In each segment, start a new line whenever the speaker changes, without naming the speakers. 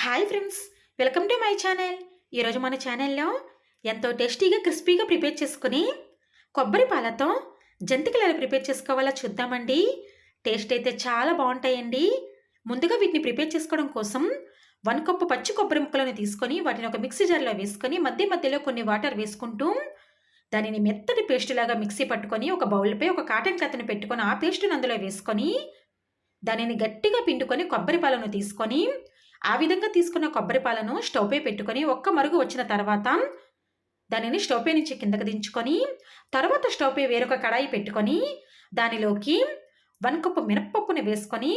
Hi friends, welcome to my channel. ఈరోజు మన ఛానల్లో ఎంతో టేస్టీగా క్రిస్పీగా ప్రిపేర్ చేసుకుని కొబ్బరి పాలతో జంతికలు ఎలా ప్రిపేర్ చేసుకోవాలో చూద్దామండి. టేస్ట్ అయితే చాలా బాగుంటాయండి. ముందుగా వీటిని ప్రిపేర్ చేసుకోవడం కోసం 1 కప్పు పచ్చి కొబ్బరి ముక్కలను తీసుకొని వాటిని ఒక మిక్సీ జార్లో వేసుకొని మధ్య మధ్యలో కొన్ని వాటర్ వేసుకుంటూ దానిని మెత్తటి పేస్ట్ లాగా మిక్సీ పట్టుకొని ఒక బౌల్పై ఒక కాటన్ క్లాత్ని పెట్టుకొని ఆ పేస్ట్ని అందులో వేసుకొని దానిని గట్టిగా పిండుకొని కొబ్బరి పాలను తీసుకొని ఆ విధంగా తీసుకున్న కొబ్బరి పాలను స్టవ్ పై పెట్టుకొని ఒక్క మరుగు వచ్చిన తర్వాత దానిని స్టవ్ పై నుంచి కిందకు దించుకొని తర్వాత స్టవ్ పై వేరొక కడాయి పెట్టుకొని దానిలోకి 1 కప్పు మినప్పప్పుని వేసుకొని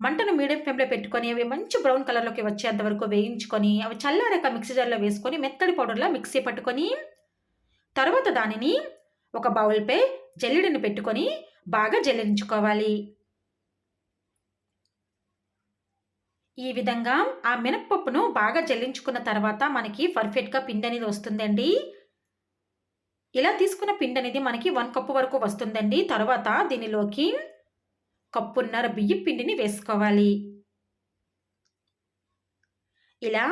మంటను మీడియం ఫ్లేమ్లో పెట్టుకొని అవి మంచి బ్రౌన్ కలర్లోకి వచ్చేంత వరకు వేయించుకొని అవి చల్లారాక మిక్సీ జార్లో వేసుకొని మెత్తడి పౌడర్లా మిక్సీ పట్టుకొని తర్వాత దానిని ఒక బౌల్పై జల్లెడని పెట్టుకొని బాగా జల్లించుకోవాలి. ఈ విధంగా ఆ మినప్పప్పును బాగా జల్లించుకున్న తర్వాత మనకి పర్ఫెక్ట్గా పిండి అనేది వస్తుందండి. ఇలా తీసుకున్న పిండి అనేది మనకి 1 కప్పు వరకు వస్తుందండి. తర్వాత దీనిలోకి కప్పున్నర బియ్యం పిండిని వేసుకోవాలి. ఇలా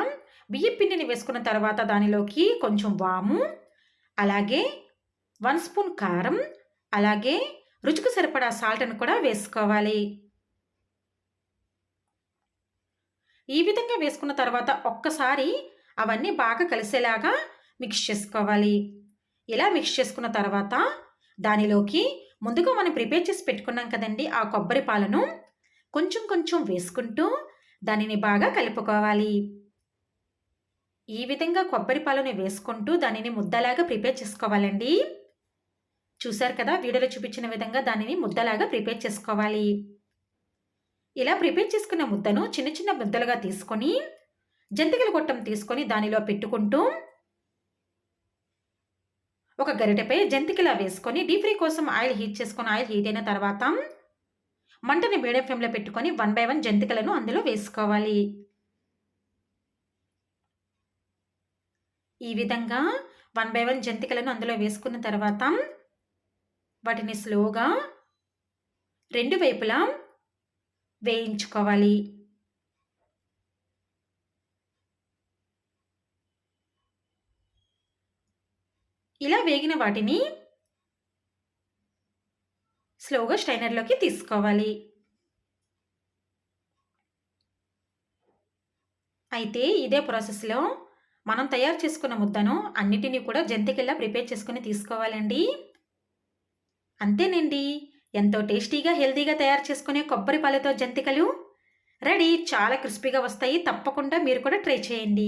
బియ్యం పిండిని వేసుకున్న తర్వాత దానిలోకి కొంచెం వాము, అలాగే 1 స్పూన్ కారం, అలాగే రుచికి సరిపడా సాల్ట్ని కూడా వేసుకోవాలి. ఈ విధంగా వేసుకున్న తర్వాత ఒక్కసారి అవన్నీ బాగా కలిసేలాగా మిక్స్ చేసుకోవాలి. ఇలా మిక్స్ చేసుకున్న తర్వాత దానిలోకి ముందుగా మనం ప్రిపేర్ చేసి పెట్టుకున్నాం కదండి ఆ కొబ్బరి పాలను కొంచెం కొంచెం వేసుకుంటూ దానిని బాగా కలుపుకోవాలి. ఈ విధంగా కొబ్బరి పాలను వేసుకుంటూ దానిని ముద్దలాగా ప్రిపేర్ చేసుకోవాలండి. చూసారు కదా, వీడియోలో చూపించిన విధంగా దానిని ముద్దలాగా ప్రిపేర్ చేసుకోవాలి. ఇలా ప్రిపేర్ చేసుకున్న ముద్దను చిన్న చిన్న ముద్దలుగా తీసుకొని జంతికల గొట్టం తీసుకొని దానిలో పెట్టుకుంటూ ఒక గరిటెపై జంతికలా వేసుకొని డీప్ ఫ్రై కోసం ఆయిల్ హీట్ చేసుకొని ఆయిల్ హీట్ అయిన తర్వాత మంటని మీడియం ఫ్లేమ్లో పెట్టుకొని 1 by 1 జంతికలను అందులో వేసుకోవాలి. ఈ విధంగా 1 by 1 జంతికలను అందులో వేసుకున్న తర్వాత వాటిని స్లోగా 2 వైపులా వేయించుకోవాలి. ఇలా వేగిన వాటిని స్లోగా స్ట్రైనర్లోకి తీసుకోవాలి. అయితే ఇదే ప్రాసెస్లో మనం తయారు చేసుకున్న ముద్దను అన్నిటినీ కూడా జంతికల్లా ప్రిపేర్ చేసుకుని తీసుకోవాలండి. అంతేనండి, ఎంతో టేస్టీగా హెల్తీగా తయారు చేసుకునే కొబ్బరి పాలతో జంతికలు రెడీ. చాలా క్రిస్పీగా వస్తాయి. తప్పకుండా మీరు కూడా ట్రై చేయండి.